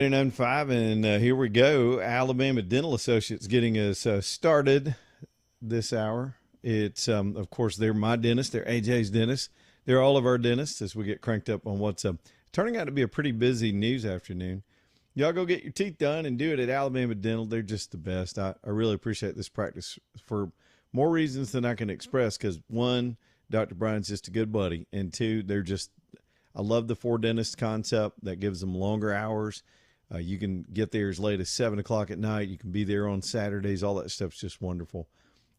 9:05, and here we go. Alabama Dental Associates getting us started this hour. It's, of course, they're my dentist. They're AJ's dentist. They're all of our dentists as we get cranked up on what's turning out to be a pretty busy news afternoon. Y'all go get your teeth done and do it at Alabama Dental. They're just the best. I really appreciate this practice for more reasons than I can express because, one, Dr. Brian's just a good buddy, and two, I love the four dentist concept that gives them longer hours. You can get there as late as 7 o'clock at night. You can be there on Saturdays. All that stuff's just wonderful.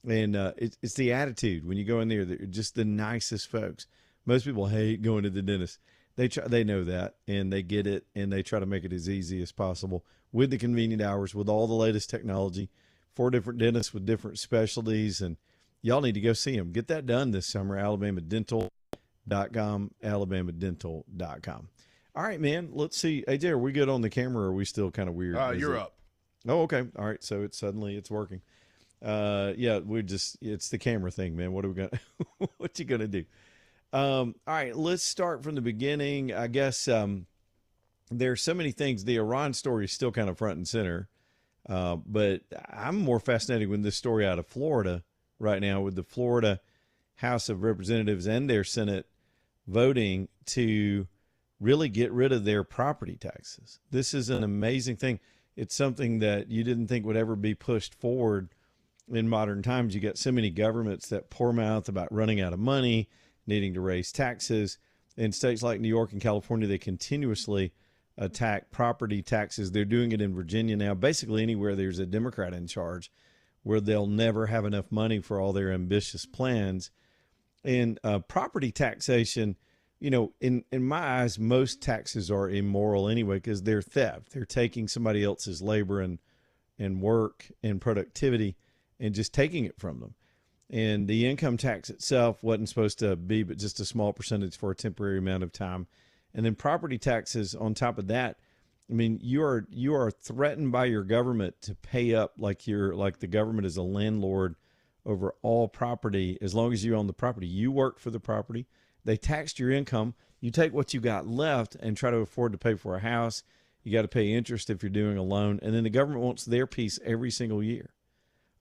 And it's the attitude when you go in there. They're just the nicest folks. Most people hate going to the dentist. They know that, and they get it, and they try to make it as easy as possible with the convenient hours, with all the latest technology. 4 different dentists with different specialties, and y'all need to go see them. Get that done this summer, alabamadental.com, alabamadental.com. All right, man. Let's see. AJ, are we good on the camera, or are we still kind of weird? You're up. Oh, okay. All right. So it's working. Yeah, it's the camera thing, man. What are we going to, what you going to do? All right, let's start from the beginning. I guess, there's so many things. The Iran story is still kind of front and center. But I'm more fascinated with this story out of Florida right now with the Florida House of Representatives and their Senate voting to really get rid of their property taxes. This is an amazing thing. It's something that you didn't think would ever be pushed forward in modern times. You got so many governments that pour mouth about running out of money, needing to raise taxes. In states like New York and California, they continuously attack property taxes. They're doing it in Virginia now, basically anywhere there's a Democrat in charge, where they'll never have enough money for all their ambitious plans. And property taxation, in my eyes, most taxes are immoral anyway because they're theft. They're taking somebody else's labor and work and productivity and just taking it from them. And the income tax itself wasn't supposed to be but just a small percentage for a temporary amount of time. And then property taxes on top of that. I mean, you are threatened by your government to pay up like the government is a landlord over all property as long as you own the property. You work for the property. They taxed your income. You take what you got left and try to afford to pay for a house. You got to pay interest if you're doing a loan. And then the government wants their piece every single year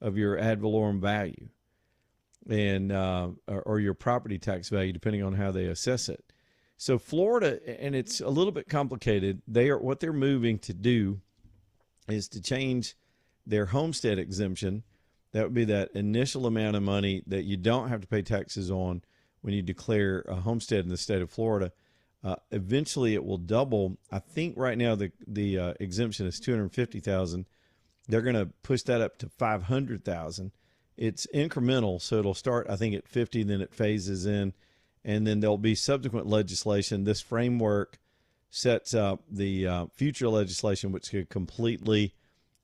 of your ad valorem value and or your property tax value, depending on how they assess it. So Florida, and it's a little bit complicated. What they're moving to do is to change their homestead exemption. That would be that initial amount of money that you don't have to pay taxes on when you declare a homestead in the state of Florida. Eventually, it will double. I think right now the exemption is $250,000. They're going to push that up to $500,000. It's incremental, so it'll start, I think, at 50, then it phases in, and then there'll be subsequent legislation. This framework sets up the future legislation, which could completely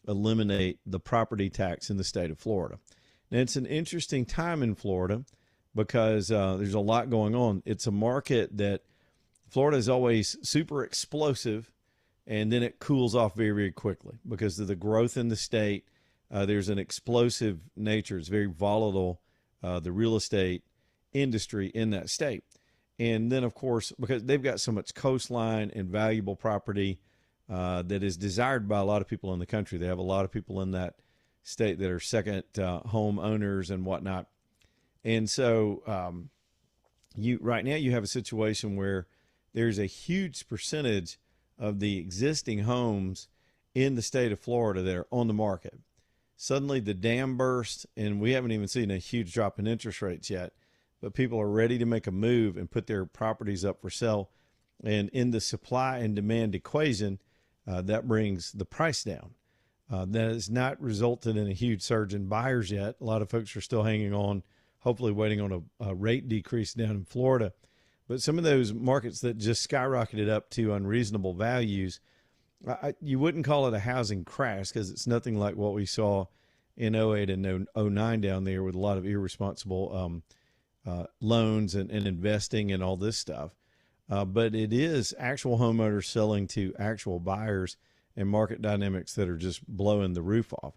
eliminate the property tax in the state of Florida. Now, it's an interesting time in Florida because there's a lot going on. It's a market that Florida is always super explosive, and then it cools off very, very quickly because of the growth in the state. There's an explosive nature. It's very volatile, the real estate industry in that state. And then, of course, because they've got so much coastline and valuable property that is desired by a lot of people in the country. They have a lot of people in that state that are second home owners and whatnot. And so right now you have a situation where there's a huge percentage of the existing homes in the state of Florida that are on the market. Suddenly the dam burst, and we haven't even seen a huge drop in interest rates yet, but people are ready to make a move and put their properties up for sale. And in the supply and demand equation, that brings the price down. That has not resulted in a huge surge in buyers yet. A lot of folks are still hanging on, hopefully waiting on a rate decrease down in Florida. But some of those markets that just skyrocketed up to unreasonable values, you wouldn't call it a housing crash because it's nothing like what we saw in '08 and '09 down there with a lot of irresponsible loans and investing and all this stuff. But it is actual homeowners selling to actual buyers and market dynamics that are just blowing the roof off.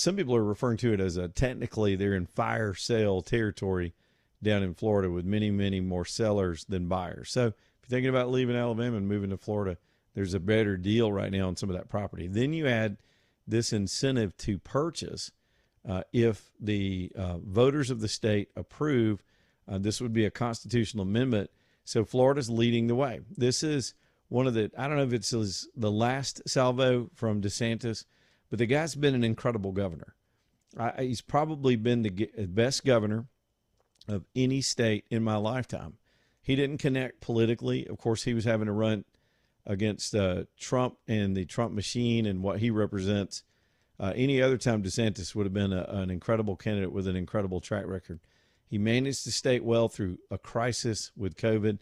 Some people are referring to it as technically they're in fire sale territory down in Florida with many, many more sellers than buyers. So if you're thinking about leaving Alabama and moving to Florida, there's a better deal right now on some of that property. Then you add this incentive to purchase. If the voters of the state approve, this would be a constitutional amendment. So Florida's leading the way. This is one of the, I don't know if it's the last salvo from DeSantis, but the guy's been an incredible governor. He's probably been the best governor of any state in my lifetime. He didn't connect politically. Of course, he was having to run against Trump and the Trump machine and what he represents. Any other time, DeSantis would have been an incredible candidate with an incredible track record. He managed the state well through a crisis with COVID.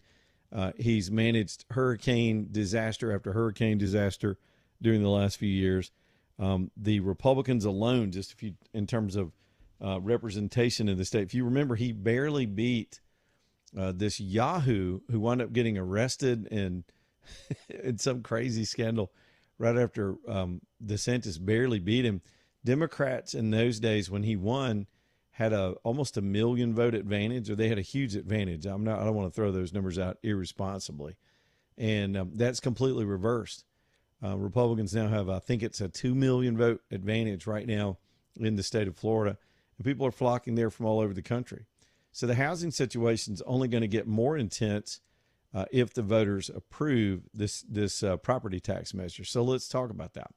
He's managed hurricane disaster after hurricane disaster during the last few years. The Republicans alone, just if you, in terms of representation in the state, if you remember, he barely beat this Yahoo who wound up getting arrested in some crazy scandal right after DeSantis barely beat him. Democrats in those days when he won had almost a 1 million vote advantage, or they had a huge advantage. I don't want to throw those numbers out irresponsibly. And that's completely reversed. Republicans now have, I think it's a 2 million vote advantage right now in the state of Florida. And people are flocking there from all over the country. So the housing situation is only going to get more intense if the voters approve this property tax measure. So let's talk about that.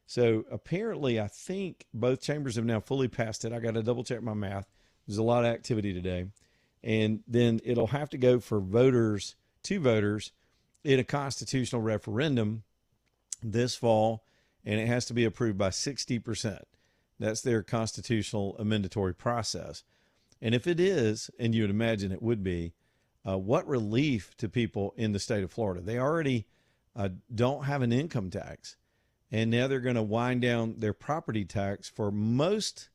So apparently, I think both chambers have now fully passed it. I got to double check my math. There's a lot of activity today. And then it'll have to go for voters in a constitutional referendum this fall, and it has to be approved by 60%. That's their constitutional amendatory process. And if it is, and you would imagine it would be, what relief to people in the state of Florida. They already don't have an income tax, and now they're going to wind down their property tax for most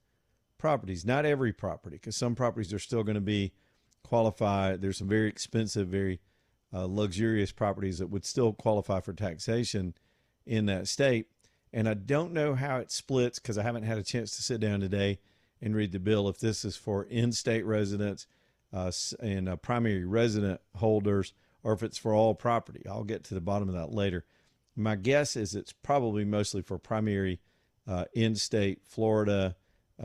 properties, not every property, because some properties are still going to be qualified. There's some very expensive, very luxurious properties that would still qualify for taxation in that state. And I don't know how it splits because I haven't had a chance to sit down today and read the bill, if this is for in-state residents and primary resident holders, or if it's for all property. I'll get to the bottom of that later. My guess is it's probably mostly for primary in-state Florida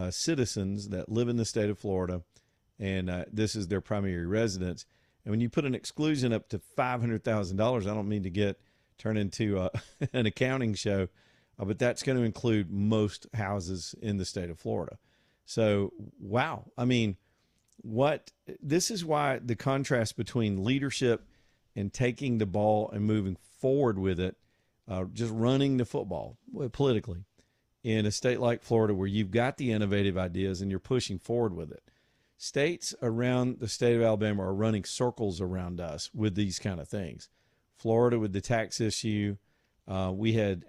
citizens that live in the state of Florida, and this is their primary residence. And when you put an exclusion up to $500,000, I don't mean to turn into an accounting show, but that's going to include most houses in the state of Florida. So, wow. I mean, this is why the contrast between leadership and taking the ball and moving forward with it, just running the football politically in a state like Florida where you've got the innovative ideas and you're pushing forward with it. States around the state of Alabama are running circles around us with these kind of things. Florida with the tax issue. We had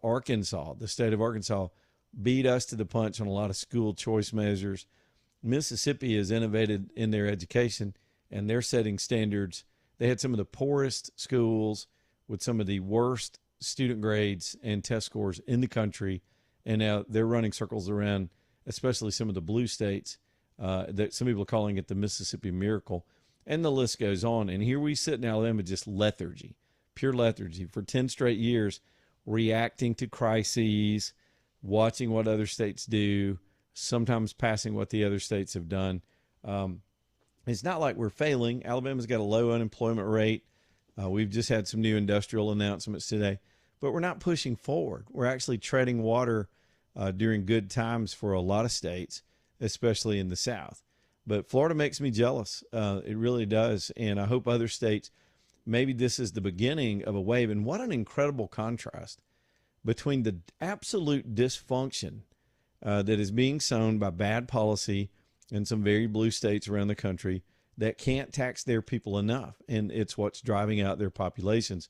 Arkansas, the state of Arkansas, beat us to the punch on a lot of school choice measures. Mississippi has innovated in their education, and they're setting standards. They had some of the poorest schools with some of the worst student grades and test scores in the country, and now they're running circles around, especially some of the blue states. That some people are calling it the Mississippi Miracle, and the list goes on. And here we sit in Alabama, just lethargy, pure lethargy, for 10 straight years, reacting to crises, watching what other states do, sometimes passing what the other states have done. It's not like we're failing. Alabama's got a low unemployment rate. We've just had some new industrial announcements today, but we're not pushing forward. We're actually treading water during good times for a lot of states, especially in the South. But Florida makes me jealous. It really does. And I hope other states, maybe this is the beginning of a wave. And what an incredible contrast between the absolute dysfunction that is being sown by bad policy in some very blue states around the country that can't tax their people enough. And it's what's driving out their populations.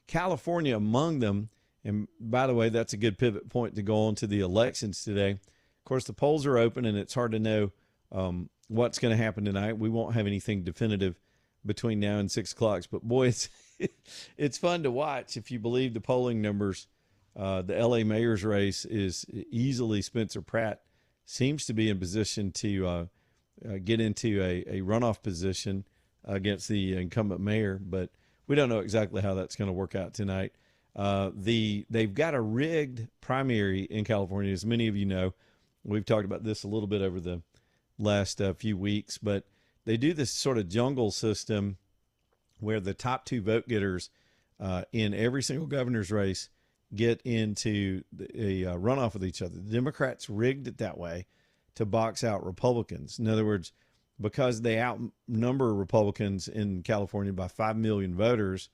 California among them. And by the way, that's a good pivot point to go on to the elections today. Of course, the polls are open and it's hard to know what's going to happen tonight. We won't have anything definitive between now and 6 o'clock. But boy, it's fun to watch. If you believe the polling numbers, the LA mayor's race is easily Spencer Pratt seems to be in position to get into a runoff position against the incumbent mayor. But we don't know exactly how that's going to work out tonight. They've got a rigged primary in California, as many of you know. We've talked about this a little bit over the last few weeks, but they do this sort of jungle system where the top two vote getters in every single governor's race get into a runoff with each other. The Democrats rigged it that way to box out Republicans. In other words, because they outnumber Republicans in California by 5 million voters,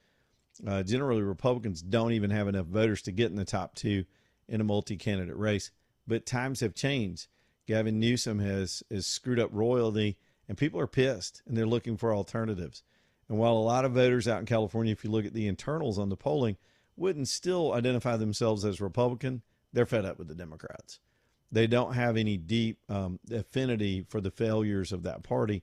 generally Republicans don't even have enough voters to get in the top two in a multi-candidate race. But times have changed. Gavin Newsom has screwed up royally, and people are pissed, and they're looking for alternatives. And while a lot of voters out in California, if you look at the internals on the polling, wouldn't still identify themselves as Republican, they're fed up with the Democrats. They don't have any deep affinity for the failures of that party,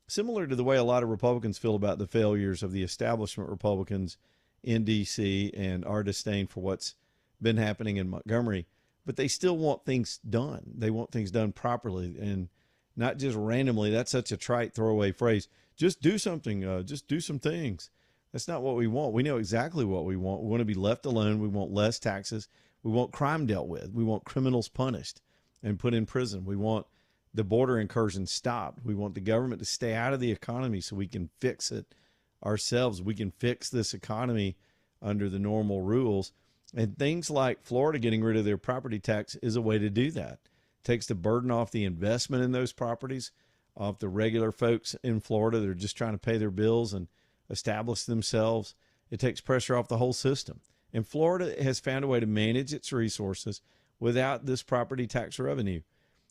similar to the way a lot of Republicans feel about the failures of the establishment Republicans in D.C. and our disdain for what's been happening in Montgomery. But they still want things done. They want things done properly and not just randomly. That's such a trite throwaway phrase. Just do something. Just do some things. That's not what we want. We know exactly what we want. We want to be left alone. We want less taxes. We want crime dealt with. We want criminals punished and put in prison. We want the border incursion stopped. We want the government to stay out of the economy so we can fix it ourselves. We can fix this economy under the normal rules. And things like Florida getting rid of their property tax is a way to do that. It takes the burden off the investment in those properties, off the regular folks in Florida that are just trying to pay their bills and establish themselves. It takes pressure off the whole system. And Florida has found a way to manage its resources without this property tax revenue.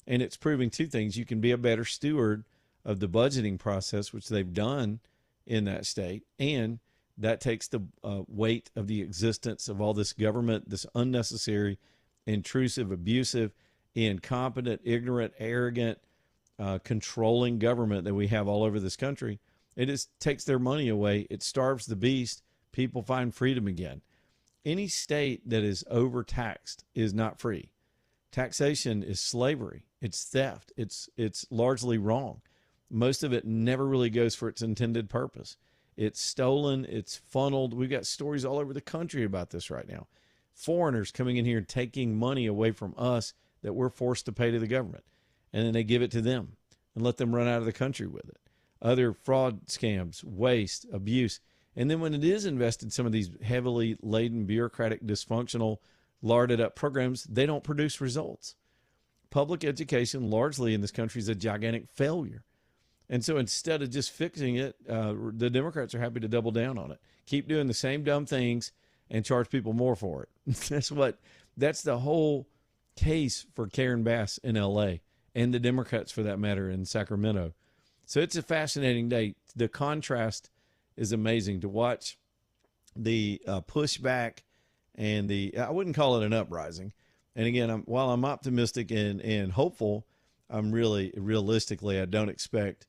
And it's proving two things. You can be a better steward of the budgeting process, which they've done in that state, and that takes the weight of the existence of all this government, this unnecessary, intrusive, abusive, incompetent, ignorant, arrogant, controlling government that we have all over this country. It just takes their money away. It starves the beast. People find freedom again. Any state that is overtaxed is not free. Taxation is slavery. It's theft. It's largely wrong. Most of it never really goes for its intended purpose. It's stolen. It's funneled. We've got stories all over the country about this right now. Foreigners coming in here and taking money away from us that we're forced to pay to the government. And then they give it to them and let them run out of the country with it. Other fraud scams, waste, abuse. And then when it is invested in some of these heavily laden, bureaucratic, dysfunctional, larded up programs, they don't produce results. Public education largely in this country is a gigantic failure. And so instead of just fixing it, the Democrats are happy to double down on it. Keep doing the same dumb things and charge people more for it. That's the whole case for Karen Bass in L.A. and the Democrats, for that matter, in Sacramento. So it's a fascinating day. The contrast is amazing to watch the pushback and I wouldn't call it an uprising. And again, while I'm optimistic and hopeful, I'm really realistically, I don't expect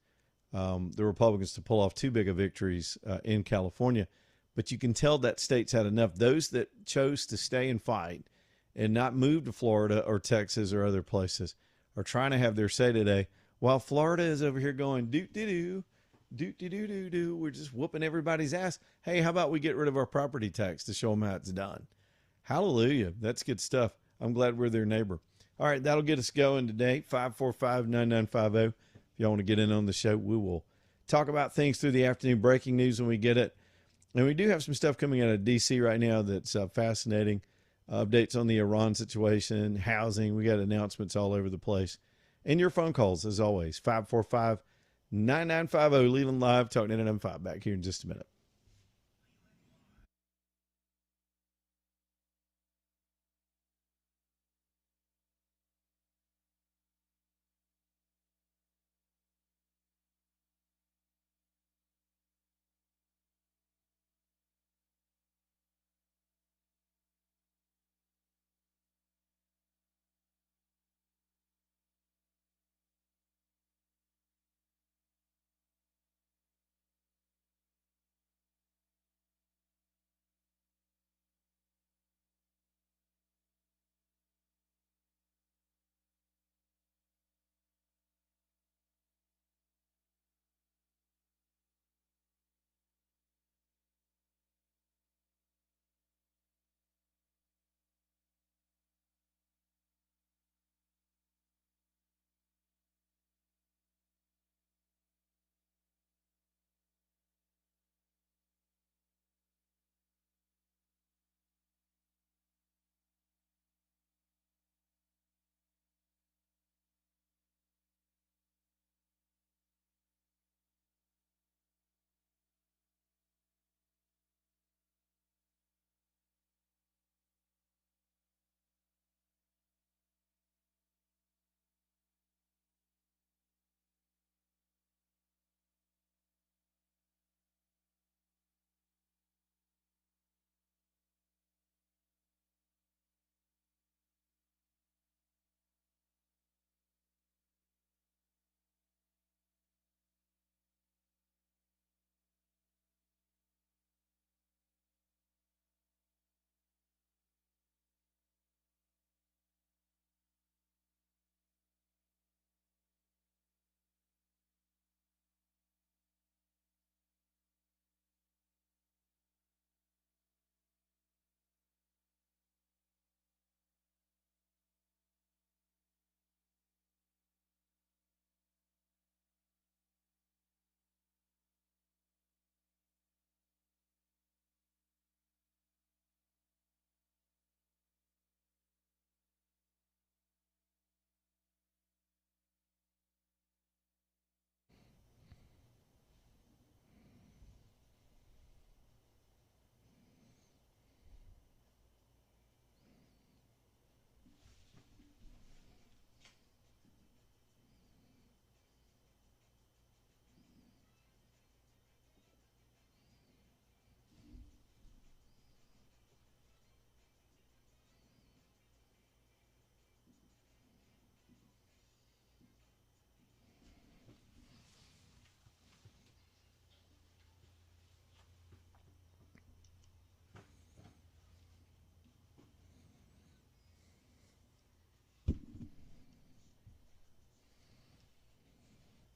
the Republicans to pull off too big of victories in California. But you can tell that state's had enough. Those that chose to stay and fight and not move to Florida or Texas or other places are trying to have their say today, while Florida is over here going doot-doo-doo, doot-doo-doo-doo-doo. We're just whooping everybody's ass. Hey, how about we get rid of our property tax to show them how it's done? Hallelujah. That's good stuff. I'm glad we're their neighbor. All right, that'll get us going today, 545-9950. If y'all want to get in on the show, we will talk about things through the afternoon, breaking news when we get it. And we do have some stuff coming out of D.C. right now that's fascinating. Updates on the Iran situation, housing. We got announcements all over the place. And your phone calls, as always, 545-9950, Leland Live, Talk 995. Back here in just a minute.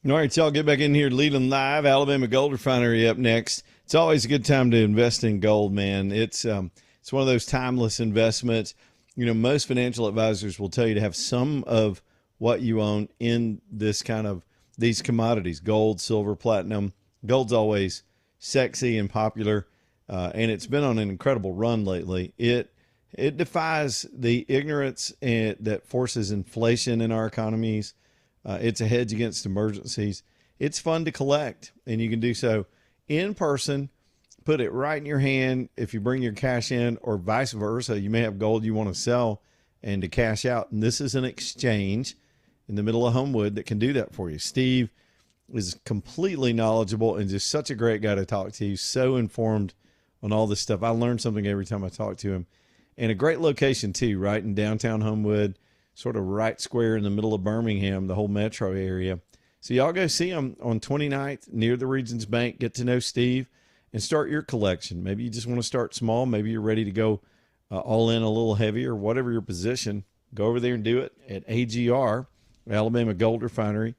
All right, y'all get back in here, leading live. Alabama Gold Refinery up next. It's always a good time to invest in gold, man. It's one of those timeless investments. You know, most financial advisors will tell you to have some of what you own in this kind of these commodities: gold, silver, platinum. Gold's always sexy and popular, and it's been on an incredible run lately. It defies the ignorance that forces inflation in our economies. It's a hedge against emergencies. It's fun to collect, and you can do so in person. Put it right in your hand if you bring your cash in, or vice versa. You may have gold you want to sell and to cash out. And this is an exchange in the middle of Homewood that can do that for you. Steve is completely knowledgeable and just such a great guy to talk to. He's so informed on all this stuff. I learn something every time I talk to him. And a great location too, right in downtown Homewood, sort of right square in the middle of Birmingham, the whole metro area. So y'all go see him on 29th near the Regions Bank. Get to know Steve and start your collection. Maybe you just want to start small. Maybe you're ready to go all in a little heavier, whatever your position. Go over there and do it at AGR, Alabama Gold Refinery,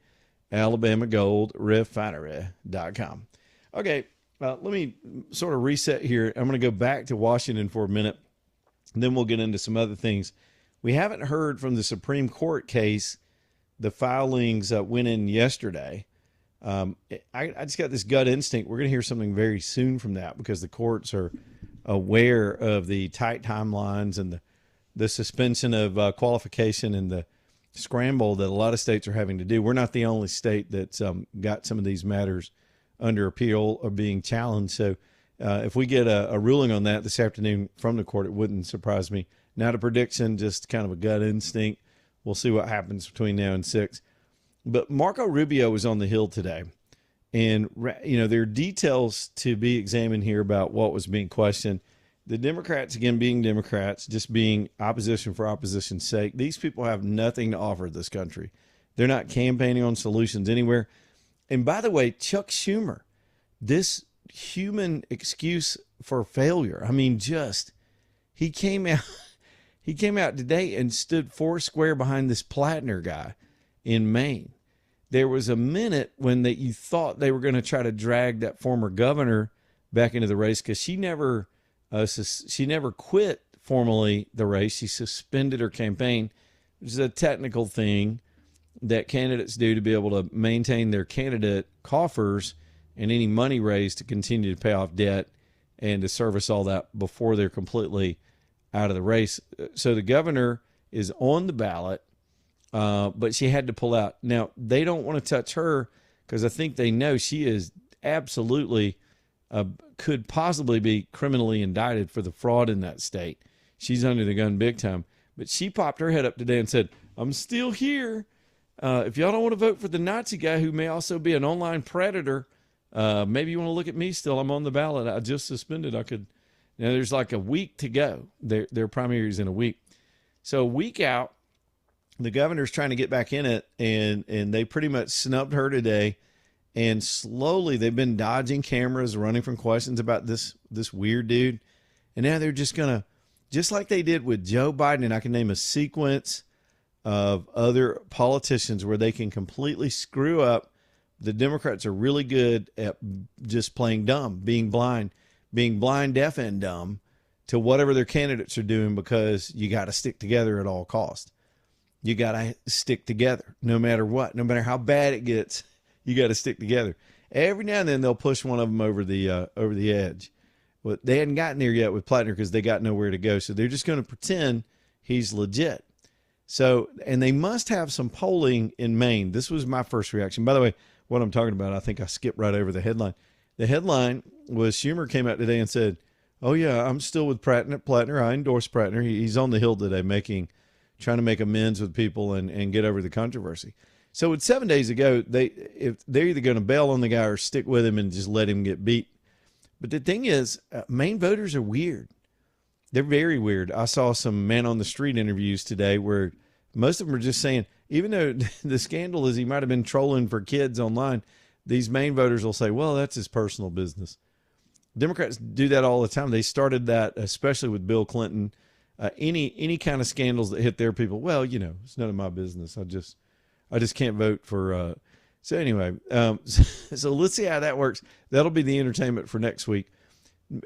alabamagoldrefinery.com. Okay, let me sort of reset here. I'm going to go back to Washington for a minute, and then we'll get into some other things. We haven't heard from the Supreme Court case. The filings went in yesterday. I just got this gut instinct. We're going to hear something very soon from that because the courts are aware of the tight timelines and the suspension of qualification and the scramble that a lot of states are having to do. We're not the only state that's got some of these matters under appeal or being challenged. So if we get a ruling on that this afternoon from the court, it wouldn't surprise me. Not a prediction, just kind of a gut instinct. We'll see what happens between now and 6. But Marco Rubio was on the Hill today. And, you know, there are details to be examined here about what was being questioned. The Democrats, again, being Democrats, just being opposition for opposition's sake. These people have nothing to offer this country. They're not campaigning on solutions anywhere. And by the way, Chuck Schumer, this human excuse for failure. I mean, he came out today and stood foursquare behind this Plattner guy in Maine. There was a minute when you thought they were going to try to drag that former governor back into the race because she never quit formally the race. She suspended her campaign, which is a technical thing that candidates do to be able to maintain their candidate coffers and any money raised to continue to pay off debt and to service all that before they're completely out of the race. So the governor is on the ballot, but she had to pull out. Now, they don't want to touch her because I think they know she is absolutely could possibly be criminally indicted for the fraud in that state. She's under the gun big time. But she popped her head up today and said, I'm still here. If y'all don't want to vote for the Nazi guy who may also be an online predator, maybe you want to look at me still. I'm on the ballot. I just suspended. Now, there's like a week to go. Their primary is in a week. So a week out, the governor's trying to get back in it, and they pretty much snubbed her today. And slowly they've been dodging cameras, running from questions about this weird dude. And now they're just going to, just like they did with Joe Biden, and I can name a sequence of other politicians where they can completely screw up. The Democrats are really good at just playing dumb, being blind, deaf, and dumb to whatever their candidates are doing because you got to stick together at all costs. You got to stick together no matter what, no matter how bad it gets. You got to stick together. Every now and then they'll push one of them over the edge. But they hadn't gotten there yet with Plattner because they got nowhere to go. So they're just going to pretend he's legit. So, and they must have some polling in Maine. This was my first reaction. By the way, what I'm talking about, I think I skipped right over the headline. The headline was Schumer came out today and said, oh yeah, I'm still with Plattner. I endorse Plattner. He's on the Hill today trying to make amends with people and get over the controversy. So with 7 days ago, if they're either going to bail on the guy or stick with him and just let him get beat. But the thing is, Maine voters are weird. They're very weird. I saw some man on the street interviews today where most of them are just saying, even though the scandal is he might have been trolling for kids online, these Maine voters will say, well, that's his personal business. Democrats do that all the time. They started that, especially with Bill Clinton. Any kind of scandals that hit their people, well, it's none of my business. I just can't vote for. So anyway, so let's see how that works. That'll be the entertainment for next week.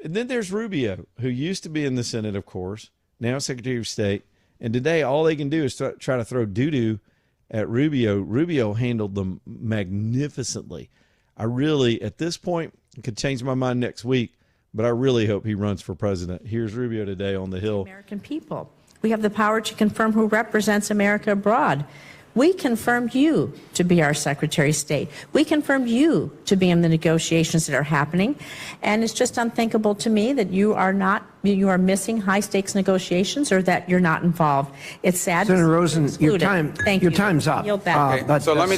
And then there's Rubio, who used to be in the Senate, of course, now Secretary of State. And today, all they can do is try to throw doo-doo at Rubio. Rubio handled them magnificently. I really, at this point, could change my mind next week, but I really hope he runs for president. Here's Rubio today on the Hill. American people. We have the power to confirm who represents America abroad. We confirmed you to be our Secretary of State. We confirmed you to be in the negotiations that are happening. And it's just unthinkable to me that you are missing high stakes negotiations or that you're not involved. It's sad. Senator Rosen, your time's up. Yield back. Okay, so let me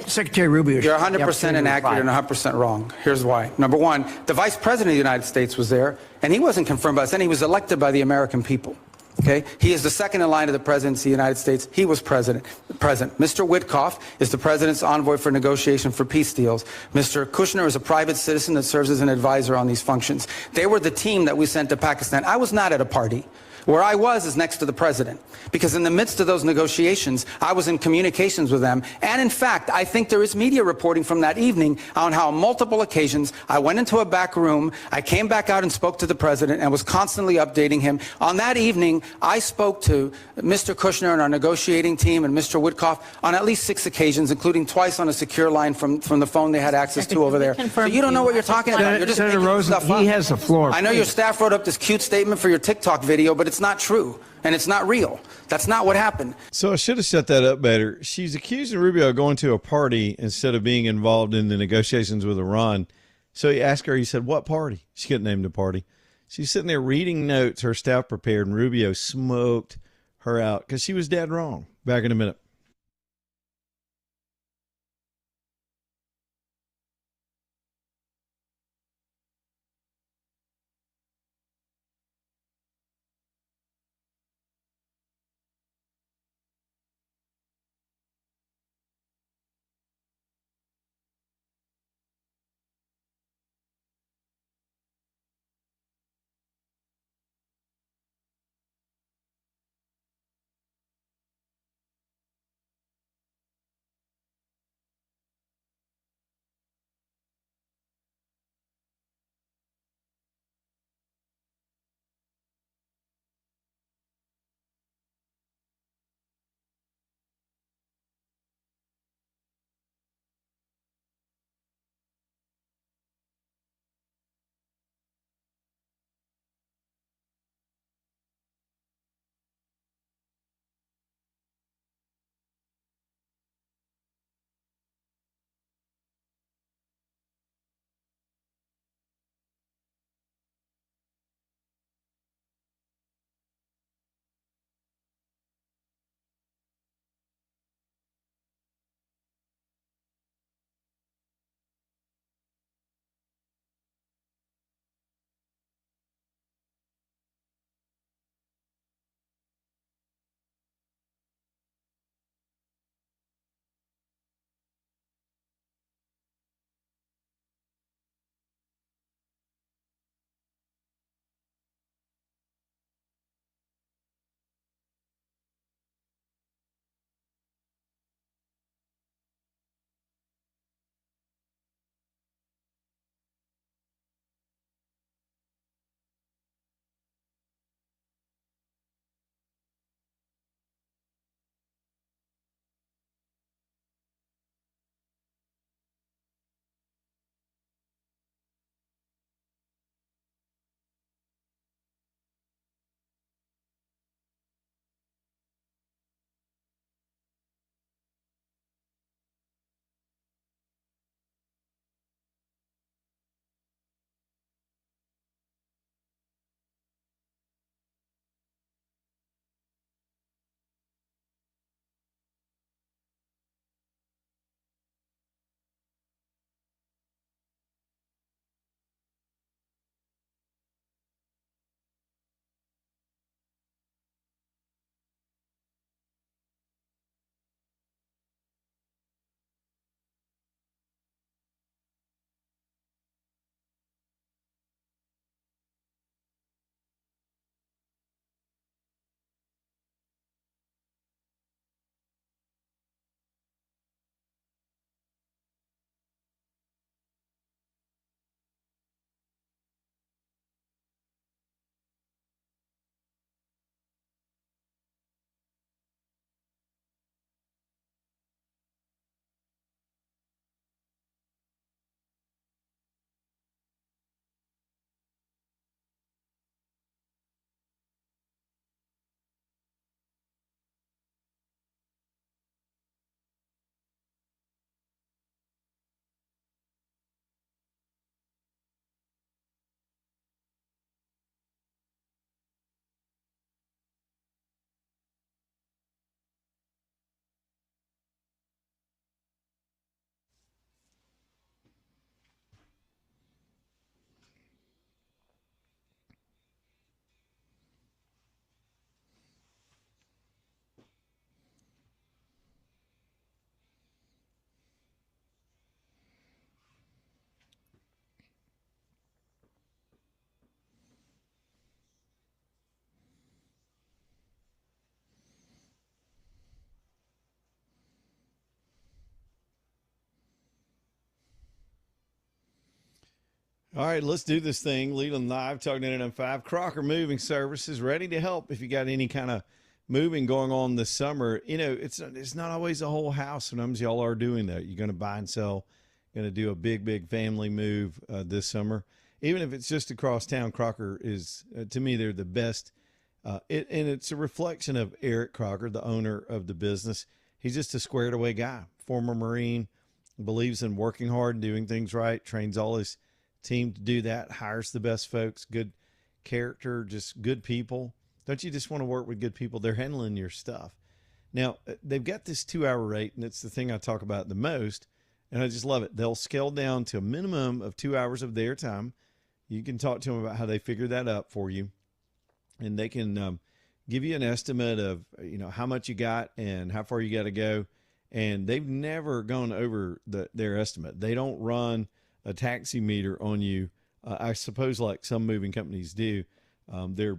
Secretary Rubio. You're 100% inaccurate and 100% wrong. Here's why. Number one, the Vice President of the United States was there, and he wasn't confirmed by us, and he was elected by the American people. Okay, he is the second in line of the presidency of the United States. He was present. Mr. Witkoff is the president's envoy for negotiation for peace deals. Mr. Kushner is a private citizen that serves as an advisor on these functions. They were the team that we sent to Pakistan. I was not at a party. Where I was is next to the president, because in the midst of those negotiations, I was in communications with them. And in fact, I think there is media reporting from that evening on how on multiple occasions I went into a back room, I came back out and spoke to the president and was constantly updating him. On that evening, I spoke to Mr. Kushner and our negotiating team and Mr. Witkoff on at least 6 occasions, including twice on a secure line from the phone they had access to over there. So you don't know what you're talking about. You're just Senator Rosen, stuff up. he has the floor. I know your staff wrote up this cute statement for your TikTok video, but it's not true. And it's not real. That's not what happened. So I should have set that up better. She's accusing Rubio of going to a party instead of being involved in the negotiations with Iran. So he asked her, he said, what party? She couldn't name the party. She's sitting there reading notes her staff prepared, and Rubio smoked her out because she was dead wrong. Back in a minute. All right, let's do this thing. Leland Live, Talk 99.5. Crocker Moving Services, ready to help if you got any kind of moving going on this summer. You know, it's not always a whole house. Sometimes y'all are doing that. You're going to buy and sell, going to do a big family move this summer. Even if it's just across town, Crocker is, to me, they're the best. And it's a reflection of Eric Crocker, the owner of the business. He's just a squared away guy, former Marine, believes in working hard and doing things right, trains all his team to do that, hires the best folks, good character, just good people. Don't you just want to work with good people? They're handling your stuff. Now, they've got this 2-hour rate, and it's the thing I talk about the most, and I just love it. They'll scale down to a minimum of 2 hours of their time. You can talk to them about how they figure that up for you, and they can give you an estimate of, you know, how much you got and how far you got to go. And they've never gone over their estimate. They don't run a taxi meter on you, I suppose, like some moving companies do. They're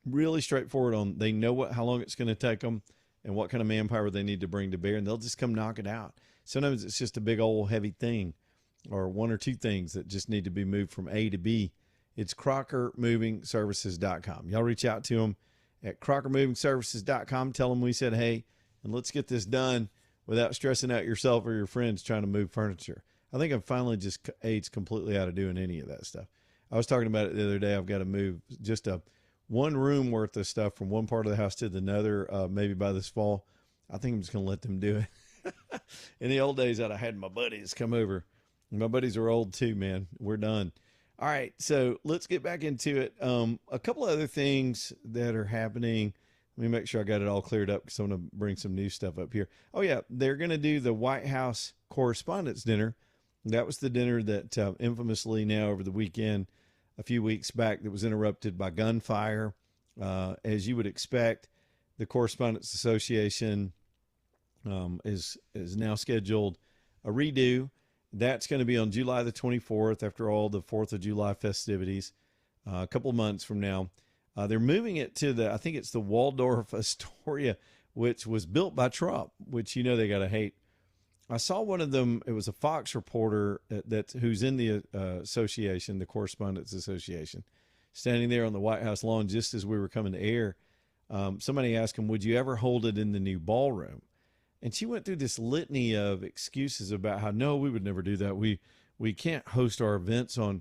really straightforward on, they know how long it's going to take them and what kind of manpower they need to bring to bear, and they'll just come knock it out. Sometimes it's just a big old heavy thing or one or two things that just need to be moved from A to B. It's CrockerMovingServices.com. Y'all reach out to them at CrockerMovingServices.com. Tell them we said, hey, and let's get this done without stressing out yourself or your friends trying to move furniture. I think I'm finally just aged completely out of doing any of that stuff. I was talking about it the other day. I've got to move just one room worth of stuff from one part of the house to another, maybe by this fall. I think I'm just going to let them do it. In the old days, I'd have had my buddies come over. My buddies are old too, man. We're done. All right, so let's get back into it. A couple of other things that are happening. Let me make sure I got it all cleared up because I'm going to bring some new stuff up here. Oh, yeah, they're going to do the White House Correspondents' Dinner. That was the dinner that infamously now over the weekend, a few weeks back, that was interrupted by gunfire. As you would expect, the Correspondents Association is now scheduled a redo. That's going to be on July the 24th after all the 4th of July festivities, a couple of months from now. They're moving it to I think it's the Waldorf Astoria, which was built by Trump, which, you know, they got to hate. I saw one of them. It was a Fox reporter who's in the association, the Correspondents Association, standing there on the White House lawn just as we were coming to air. Somebody asked him, would you ever hold it in the new ballroom? And she went through this litany of excuses about how, no, we would never do that. We can't host our events on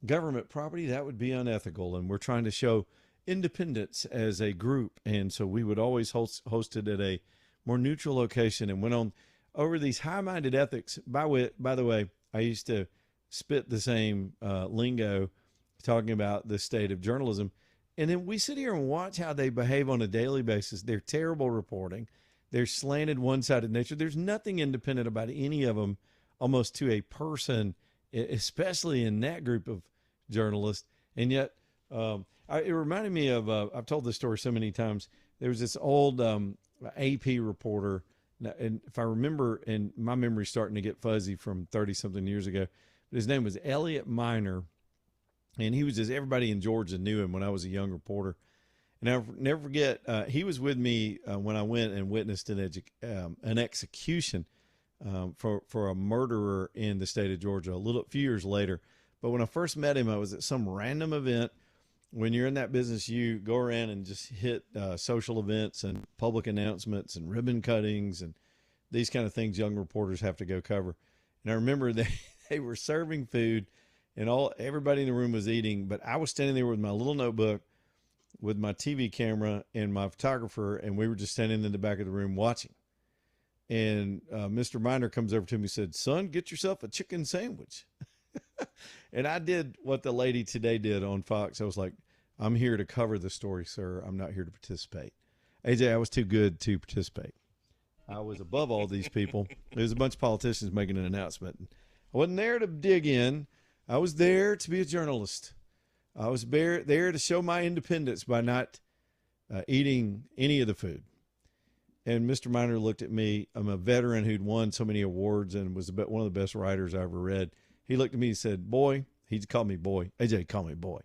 government property. That would be unethical. And we're trying to show independence as a group. And so we would always host it at a more neutral location, and went on over these high-minded ethics. By the way, I used to spit the same lingo talking about the state of journalism. And then we sit here and watch how they behave on a daily basis. They're terrible reporting. They're slanted, one-sided nature. There's nothing independent about any of them, almost to a person, especially in that group of journalists. And yet, it reminded me of, I've told this story so many times. There was this old AP reporter, and if I remember, and my memory's starting to get fuzzy from 30-something years ago, but his name was Elliot Miner, and he was just, everybody in Georgia knew him when I was a young reporter. And I'll never forget, he was with me when I went and witnessed an execution for a murderer in the state of Georgia a few years later. But when I first met him, I was at some random event. When you're in that business, you go around and just hit social events and public announcements and ribbon cuttings and these kind of things young reporters have to go cover. And I remember they were serving food, and everybody in the room was eating, but I was standing there with my little notebook, with my TV camera and my photographer, and we were just standing in the back of the room watching. And Mr. Miner comes over to me and said, son, get yourself a chicken sandwich. And I did what the lady today did on Fox. I was like, I'm here to cover the story, sir. I'm not here to participate. AJ, I was too good to participate. I was above all these people. There's a bunch of politicians making an announcement. I wasn't there to dig in. I was there to be a journalist. I was there to show my independence by not eating any of the food. And Mr. Miner looked at me. I'm a veteran who'd won so many awards and was one of the best writers I ever read. He looked at me and said, boy, he called me boy. AJ called me boy.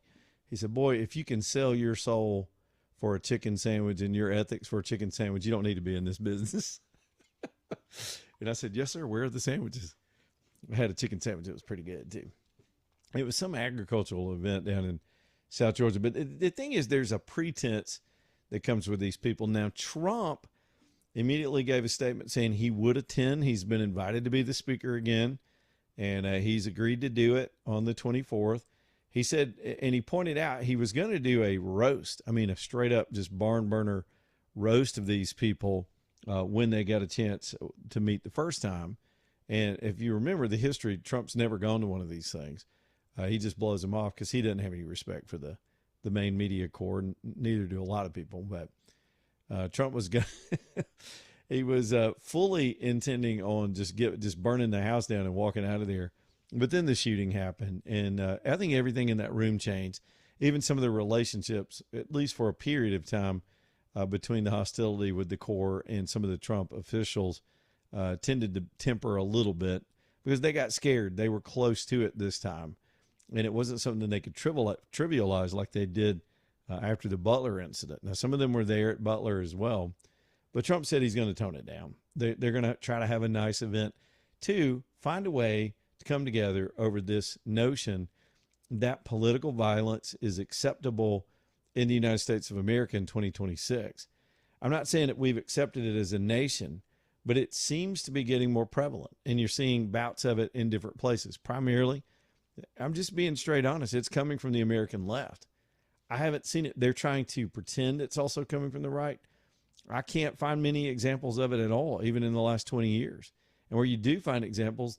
He said, boy, if you can sell your soul for a chicken sandwich and your ethics for a chicken sandwich, you don't need to be in this business. And I said, yes, sir. Where are the sandwiches? I had a chicken sandwich. It was pretty good too. It was some agricultural event down in South Georgia. But the thing is, there's a pretense that comes with these people. Now, Trump immediately gave a statement saying he would attend. He's been invited to be the speaker again, and he's agreed to do it on the 24th. He said, and he pointed out he was going to do a roast. I mean, a straight up just barn burner roast of these people when they got a chance to meet the first time. And if you remember the history, Trump's never gone to one of these things. He just blows them off because he doesn't have any respect for the main media corps. Neither do a lot of people. But Trump was he was fully intending on just burning the house down and walking out of there. But then the shooting happened, and I think everything in that room changed. Even some of the relationships, at least for a period of time, between the hostility with the Corps and some of the Trump officials tended to temper a little bit because they got scared. They were close to it this time, and it wasn't something that they could trivialize like they did after the Butler incident. Now, some of them were there at Butler as well, but Trump said he's going to tone it down. They're going to try to have a nice event to find a way to come together over this notion that political violence is acceptable in the United States of America in 2026. I'm not saying that we've accepted it as a nation, but it seems to be getting more prevalent, and you're seeing bouts of it in different places. Primarily, I'm just being straight honest, it's coming from the American left. I haven't seen it. They're trying to pretend it's also coming from the right. I can't find many examples of it at all, even in the last 20 years. And where you do find examples,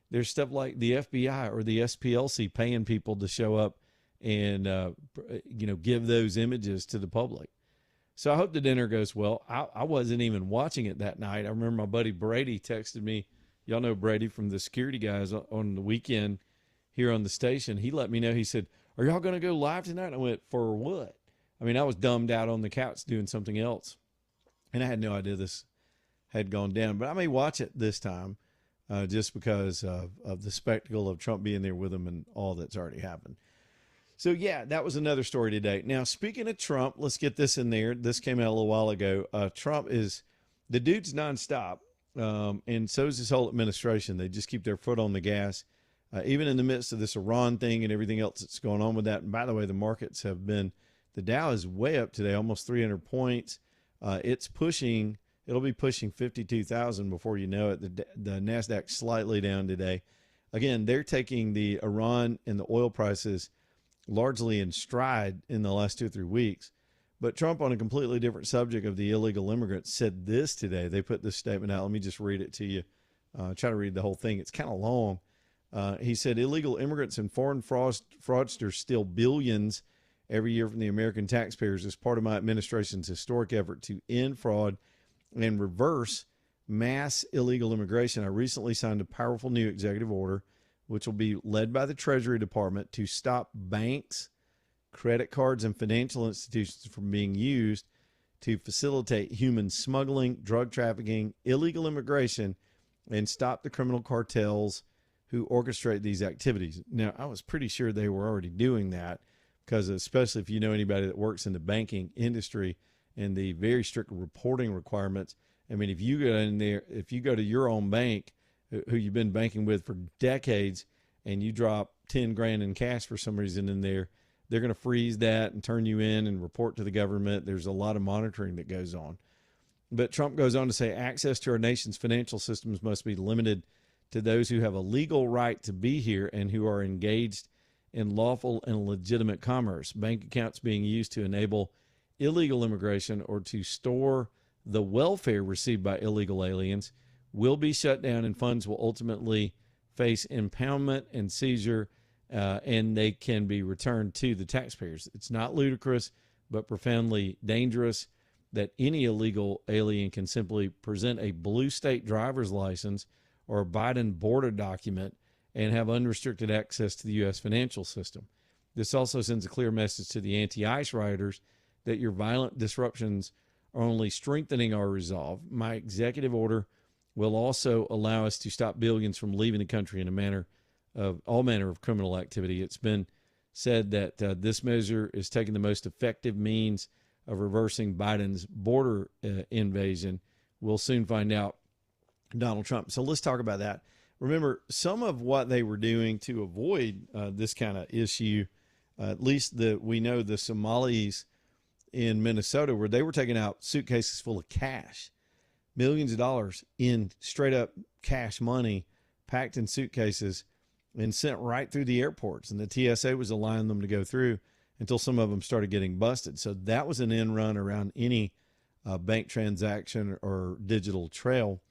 there's stuff like the FBI or the SPLC paying people to show up and give those images to the public. So I hope the dinner goes well. I wasn't even watching it that night. I remember my buddy Brady texted me. Y'all know Brady from the security guys on the weekend here on the station. He let me know. He said, "Are y'all going to go live tonight?" And I went, "For what?" I mean, I was dumbed out on the couch doing something else, and I had no idea this had gone down. But I may watch it this time just because of the spectacle of Trump being there with him and all that's already happened. So, yeah, that was another story today. Now, speaking of Trump, let's get this in there. This came out a little while ago. Trump the dude's nonstop, and so is his whole administration. They just keep their foot on the gas, even in the midst of this Iran thing and everything else that's going on with that. And by the way, the markets the Dow is way up today, almost 300 points. It'll be pushing 52,000 before you know it. The NASDAQ slightly down today. Again, they're taking the Iran and the oil prices largely in stride in the last 2 or 3 weeks. But Trump, on a completely different subject of the illegal immigrants, said this today. They put this statement out. Let me just read it to you. Try to read the whole thing. It's kind of long. He said, illegal immigrants and foreign fraudsters steal billions every year from the American taxpayers as part of my administration's historic effort to end fraud and reverse mass illegal immigration. I recently signed a powerful new executive order, which will be led by the Treasury Department, to stop banks, credit cards, and financial institutions from being used to facilitate human smuggling, drug trafficking, illegal immigration, and stop the criminal cartels who orchestrate these activities. Now, I was pretty sure they were already doing that because, especially if you know anybody that works in the banking industry and the very strict reporting requirements. I mean, if you go to your own bank, who you've been banking with for decades, and you drop 10 grand in cash for some reason in there, they're going to freeze that and turn you in and report to the government. There's a lot of monitoring that goes on. But Trump goes on to say access to our nation's financial systems must be limited to those who have a legal right to be here and who are engaged in lawful and legitimate commerce. Bank accounts being used to enable illegal immigration or to store the welfare received by illegal aliens will be shut down, and funds will ultimately face impoundment and seizure, and they can be returned to the taxpayers. It's not ludicrous, but profoundly dangerous that any illegal alien can simply present a blue state driver's license or a Biden border document and have unrestricted access to the U.S. financial system. This also sends a clear message to the anti-ICE rioters that your violent disruptions are only strengthening our resolve. My executive order will also allow us to stop billions from leaving the country in all manner of criminal activity. It's been said that this measure is taking the most effective means of reversing Biden's border invasion. We'll soon find out. Donald Trump. So let's talk about that. remember, some of what they were doing to avoid this kind of issue, at least we know the Somalis in Minnesota, where they were taking out suitcases full of cash, millions of dollars in straight up cash money packed in suitcases and sent right through the airports. And the TSA was allowing them to go through until some of them started getting busted. So that was an end run around any bank transaction or digital trail.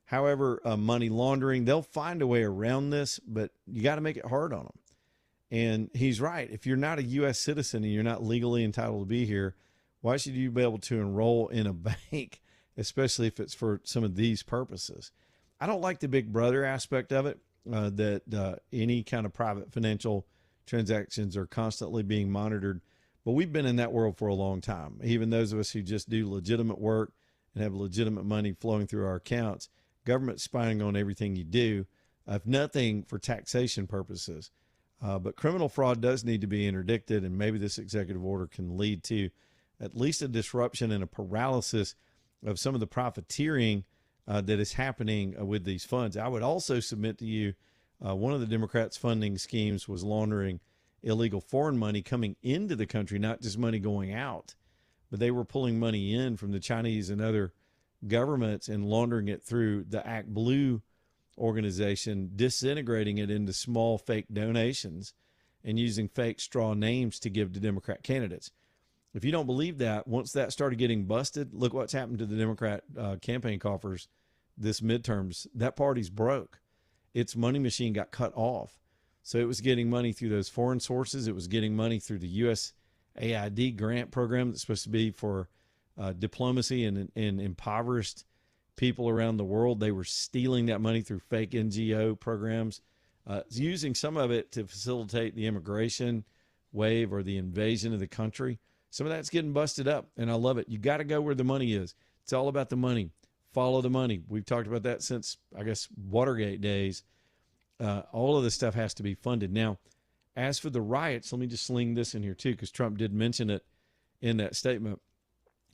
However, money laundering, they'll find a way around this, but you got to make it hard on them. And he's right. If you're not a U.S. citizen and you're not legally entitled to be here, why should you be able to enroll in a bank, especially if it's for some of these purposes? I don't like the Big Brother aspect of it, that any kind of private financial transactions are constantly being monitored. But we've been in that world for a long time. Even those of us who just do legitimate work and have legitimate money flowing through our accounts, government spying on everything you do, if nothing for taxation purposes. But criminal fraud does need to be interdicted, and maybe this executive order can lead to at least a disruption and a paralysis of some of the profiteering that is happening with these funds. I would also submit to you, one of the Democrats' funding schemes was laundering illegal foreign money coming into the country, not just money going out, but they were pulling money in from the Chinese and other governments and laundering it through the Act Blue organization, disintegrating it into small fake donations and using fake straw names to give to Democrat candidates. If you don't believe that, once that started getting busted, look what's happened to the Democrat campaign coffers this midterms. That party's broke. Its money machine got cut off. So it was getting money through those foreign sources. It was getting money through the USAID grant program that's supposed to be for diplomacy and impoverished people around the world. They were stealing that money through fake NGO programs, using some of it to facilitate the immigration wave or the invasion of the country. Some of that's getting busted up, and I love it. You got to go where the money is. It's all about the money. Follow the money. We've talked about that since, I guess, Watergate days. All of this stuff has to be funded. Now, as for the riots, let me just sling this in here too, because Trump did mention it in that statement.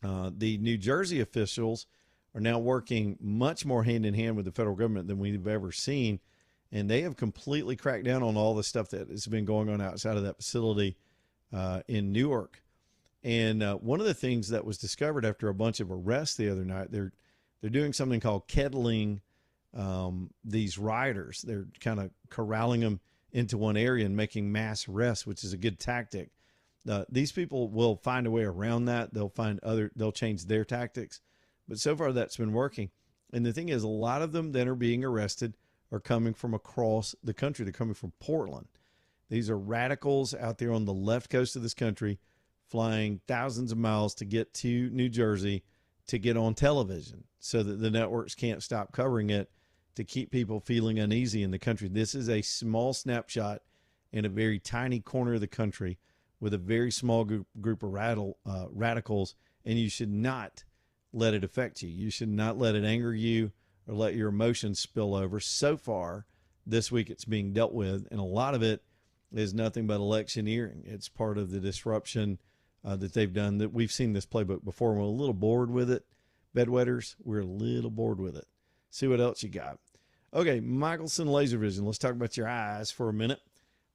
The New Jersey officials are now working much more hand in hand with the federal government than we've ever seen. And they have completely cracked down on all the stuff that has been going on outside of that facility in Newark. And one of the things that was discovered after a bunch of arrests the other night, they're doing something called kettling these rioters. They're kind of corralling them into one area and making mass arrests, which is a good tactic. These people will find a way around that. They'll change their tactics. But so far that's been working. And the thing is, a lot of them that are being arrested are coming from across the country. They're coming from Portland. These are radicals out there on the left coast of this country, flying thousands of miles to get to New Jersey to get on television so that the networks can't stop covering it, to keep people feeling uneasy in the country. This is a small snapshot in a very tiny corner of the country with a very small group of radicals, and you should not let it affect you. You should not let it anger you or let your emotions spill over. So far, this week it's being dealt with, and a lot of it is nothing but electioneering. It's part of the disruption that they've done. That we've seen this playbook before. We're a little bored with it. Bedwetters, we're a little bored with it. See what else you got. Okay, Michelson Laser Vision. Let's talk about your eyes for a minute.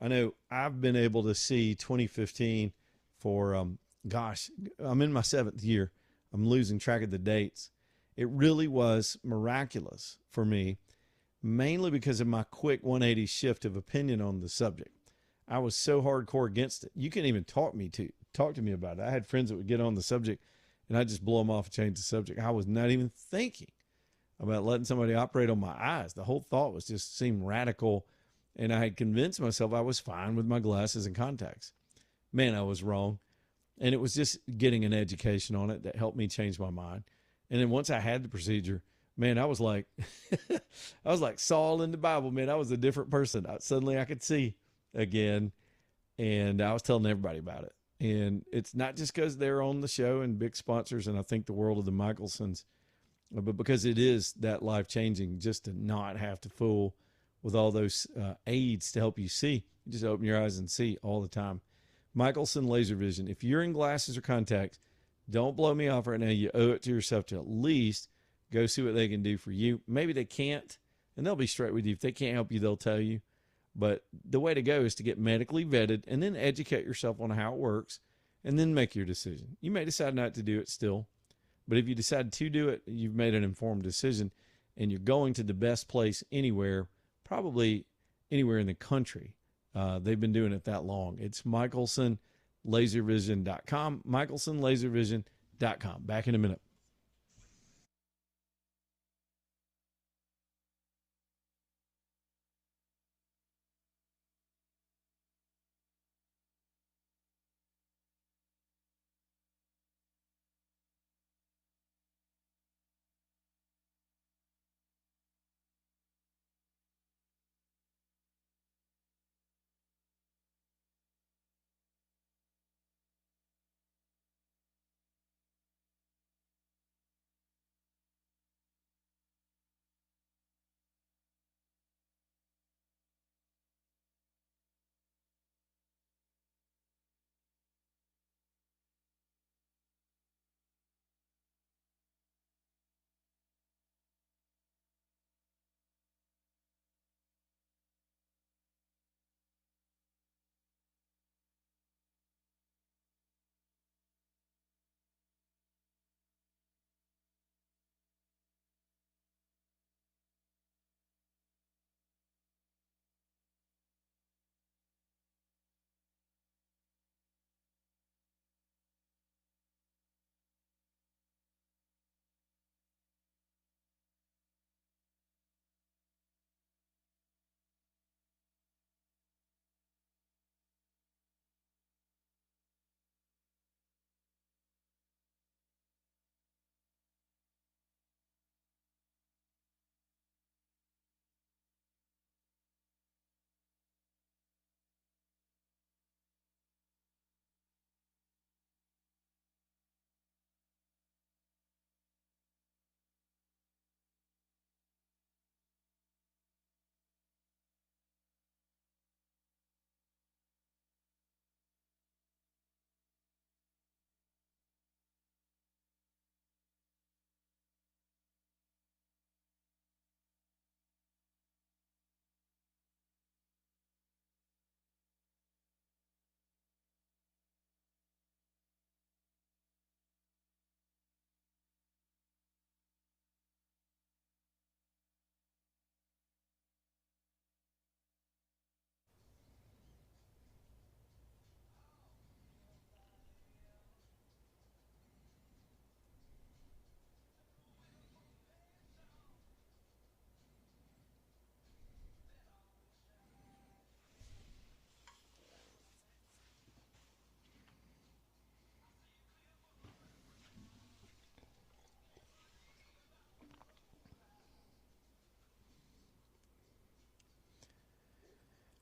I know I've been able to see 2015 for, I'm in my 7th year. I'm losing track of the dates. It really was miraculous for me, mainly because of my quick 180 shift of opinion on the subject. I was so hardcore against it. You can't even talk to me about it. I had friends that would get on the subject and I'd just blow them off and change the subject. I was not even thinking about letting somebody operate on my eyes. The whole thought was just seemed radical. And I had convinced myself I was fine with my glasses and contacts. Man, I was wrong. And it was just getting an education on it that helped me change my mind. And then once I had the procedure, man, I was like, I was like Saul in the Bible, man. I was a different person. Suddenly I could see again. And I was telling everybody about it. And it's not just because they're on the show and big sponsors, and I think the world of the Michelsons, but because it is that life-changing just to not have to fool with all those aids to help you see. You just open your eyes and see all the time. Michelson Laser Vision. If you're in glasses or contacts, don't blow me off right now. You owe it to yourself to at least go see what they can do for you. Maybe they can't, and they'll be straight with you. If they can't help you, they'll tell you. But the way to go is to get medically vetted and then educate yourself on how it works and then make your decision. You may decide not to do it still, but if you decide to do it, you've made an informed decision and you're going to the best place anywhere, probably anywhere in the country. They've been doing it that long. It's MichelsonLaserVision.com, MichelsonLaserVision.com. Back in a minute.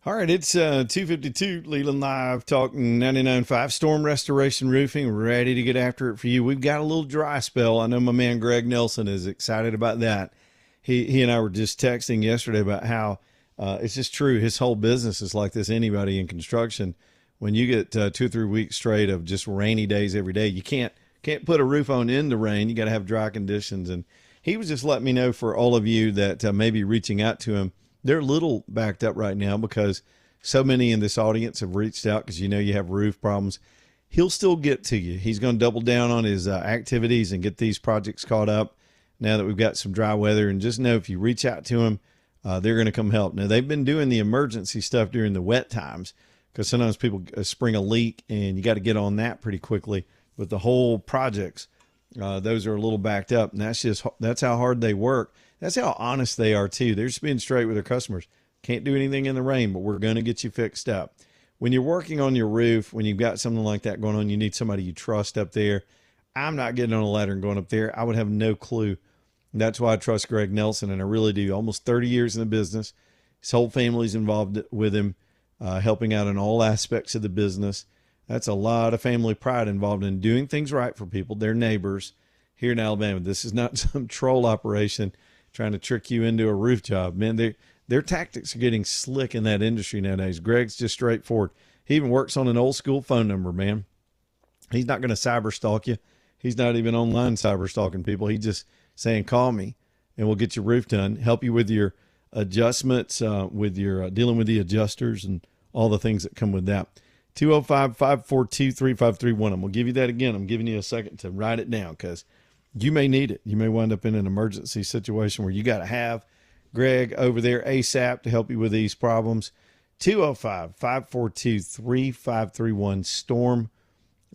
All right, it's 2:52, Leland Live, talking 99.5 Storm Restoration Roofing, ready to get after it for you. We've got a little dry spell. I know my man Greg Nelson is excited about that. He and I were just texting yesterday about how it's just true. His whole business is like this. Anybody in construction, when you get 2 or 3 weeks straight of just rainy days every day, you can't put a roof on in the rain. You got to have dry conditions. And he was just letting me know, for all of you that may be reaching out to him, they're a little backed up right now because so many in this audience have reached out because you have roof problems. He'll still get to you. He's going to double down on his activities and get these projects caught up now that we've got some dry weather. And just know, if you reach out to him, they're going to come help. Now, they've been doing the emergency stuff during the wet times because sometimes people spring a leak and you got to get on that pretty quickly. But the whole projects, those are a little backed up. And that's how hard they work. That's how honest they are, too. They're just being straight with their customers. Can't do anything in the rain, but we're going to get you fixed up. When you're working on your roof, when you've got something like that going on, you need somebody you trust up there. I'm not getting on a ladder and going up there. I would have no clue. That's why I trust Greg Nelson, and I really do. Almost 30 years in the business. His whole family's involved with him, helping out in all aspects of the business. That's a lot of family pride involved in doing things right for people, their neighbors here in Alabama. This is not some troll operation trying to trick you into a roof job. Man, their tactics are getting slick in that industry nowadays. Greg's just straightforward. He even works on an old school phone number, man. He's not going to cyber stalk you. He's not even online cyber stalking people. He's just saying, call me and we'll get your roof done, help you with your adjustments with your dealing with the adjusters and all the things that come with that. 205-542-3531. I'm going to give you that again. I'm giving you a second to write it down because you may need it. You may wind up in an emergency situation where you got to have Greg over there ASAP to help you with these problems. 205-542-3531, Storm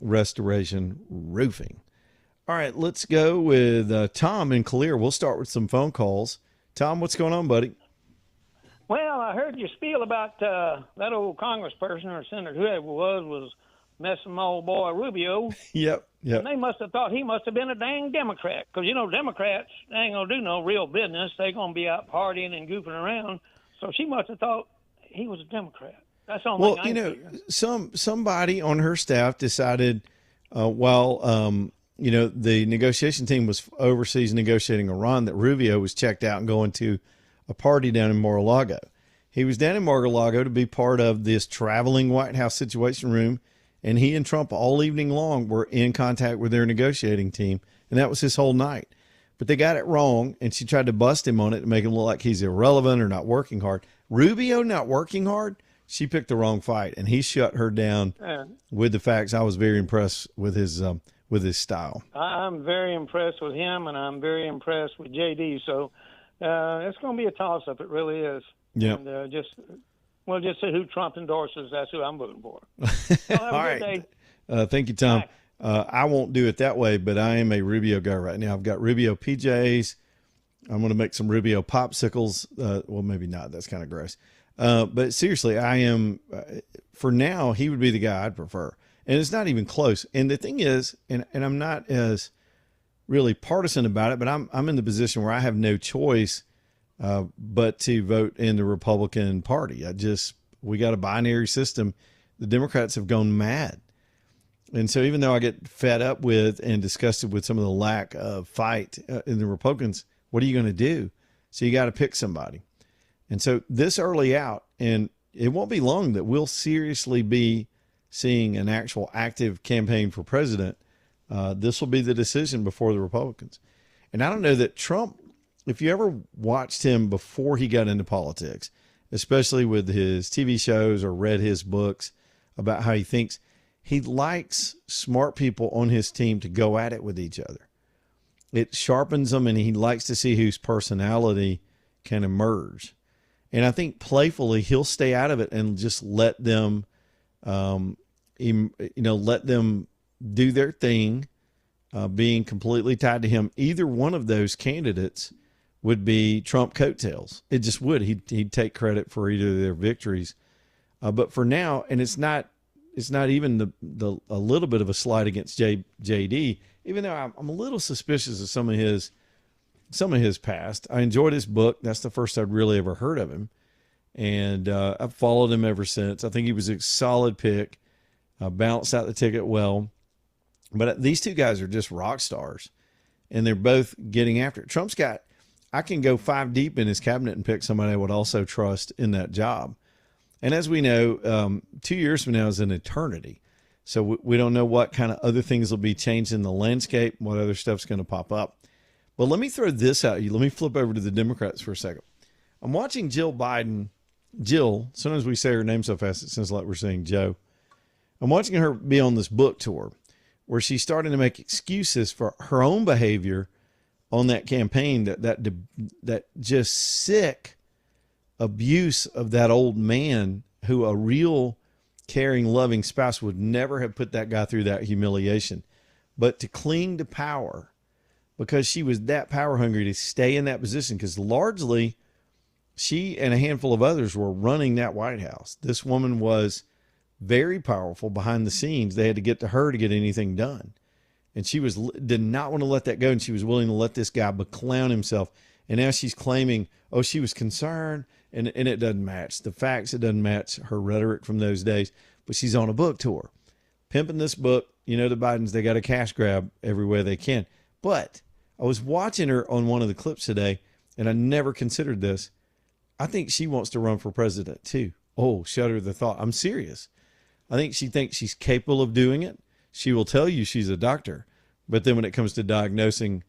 Restoration Roofing. All right, let's go with Tom in Clear. We'll start with some phone calls. Tom, what's going on, buddy? Well, I heard your spiel about that old congressperson or senator, whoever it was messing my old boy Rubio. Yep. And they must have thought he must have been a dang Democrat. Because, Democrats ain't going to do no real business. They're going to be out partying and goofing around. So she must have thought he was a Democrat. That's the only thing I figure. Somebody on her staff decided while the negotiation team was overseas negotiating Iran that Rubio was checked out and going to a party down in Mar-a-Lago. He was down in Mar-a-Lago to be part of this traveling White House Situation Room, and he and Trump all evening long were in contact with their negotiating team, and that was his whole night. But they got it wrong, and she tried to bust him on it to make him look like he's irrelevant or not working hard. Rubio not working hard? She picked the wrong fight, and he shut her down with the facts. I was very impressed with his style. I'm very impressed with him, and I'm very impressed with JD. So it's going to be a toss-up. It really is. Yeah. And just see who Trump endorses. That's who I'm voting for. All right. Thank you, Tom. I won't do it that way, but I am a Rubio guy right now. I've got Rubio PJs. I'm going to make some Rubio popsicles. Well, maybe not. That's kind of gross. But seriously, I am, for now, he would be the guy I'd prefer. And it's not even close. And the thing is, and I'm not as really partisan about it, but I'm in the position where I have no choice but to vote in the Republican Party. We got a binary system. The Democrats have gone mad. And so even though I get fed up with and disgusted with some of the lack of fight in the Republicans, what are you going to do? So you got to pick somebody. And so this early out, and it won't be long that we'll seriously be seeing an actual active campaign for president. This will be the decision before the Republicans. And I don't know that Trump, if you ever watched him before he got into politics, especially with his TV shows or read his books about how he thinks, he likes smart people on his team to go at it with each other. It sharpens them, and he likes to see whose personality can emerge. And I think playfully he'll stay out of it and just let them, let them do their thing, being completely tied to him. Either one of those candidates would be Trump coattails. It just would. He'd take credit for either of their victories. But for now, and it's not even a little bit of a slight against JD, even though I'm a little suspicious of some of his past. I enjoyed his book. That's the first I'd really ever heard of him. And I've followed him ever since. I think he was a solid pick, balanced out the ticket well. But these two guys are just rock stars, and they're both getting after it. I can go 5 deep in his cabinet and pick somebody I would also trust in that job. And as we know, 2 years from now is an eternity. So we don't know what kind of other things will be changed in the landscape, what other stuff's going to pop up. But let me throw this at you. Let me flip over to the Democrats for a second. I'm watching Jill Biden. Jill, sometimes we say her name so fast it sounds like we're saying Joe. I'm watching her be on this book tour where she's starting to make excuses for her own behavior on that campaign, that just sick abuse of that old man who a real caring, loving spouse would never have put that guy through that humiliation. But to cling to power because she was that power hungry to stay in that position, because largely she and a handful of others were running that White House. This woman was very powerful behind the scenes. They had to get to her to get anything done. And she did not want to let that go. And she was willing to let this guy beclown himself. And now she's claiming, oh, she was concerned. And it doesn't match the facts. It doesn't match her rhetoric from those days. But she's on a book tour, pimping this book. The Bidens, they got a cash grab everywhere they can. But I was watching her on one of the clips today, and I never considered this. I think she wants to run for president too. Oh, shudder the thought. I'm serious. I think she thinks she's capable of doing it. She will tell you she's a doctor, but then when it comes to diagnosing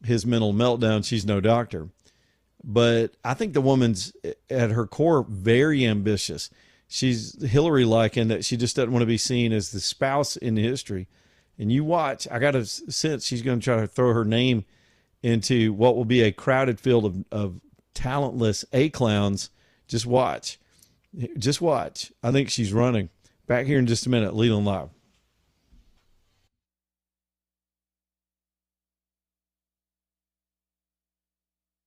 his mental meltdown, she's no doctor. But I think the woman's at her core very ambitious. She's Hillary-like in that she just doesn't want to be seen as the spouse in history. And you watch, I got a sense she's going to try to throw her name into what will be a crowded field of talentless A-clowns. Just watch. Just watch. I think she's running. Back here in just a minute. Leland Live.